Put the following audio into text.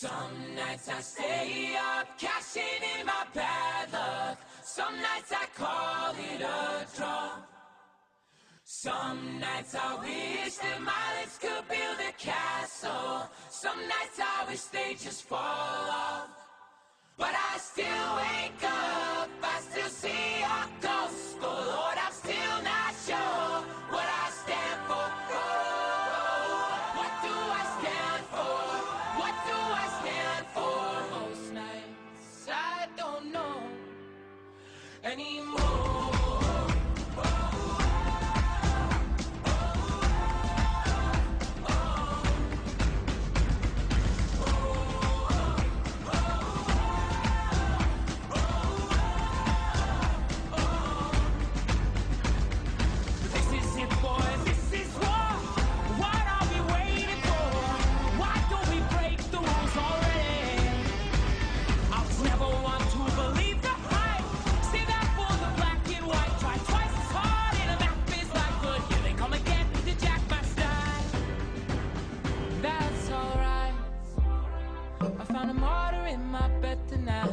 Some nights I stay up, cashing in my bad luck. Some nights I call it a draw. Some nights I wish that my lips could build a castle. Some nights I wish they just fall off. But I still wake up, I still see your ghost. Oh Lord, I'm still not sure what I stand for. Oh, what do I stand for? What do I stand for? Most nights I don't know anymore. Found a martyr in my bed tonight.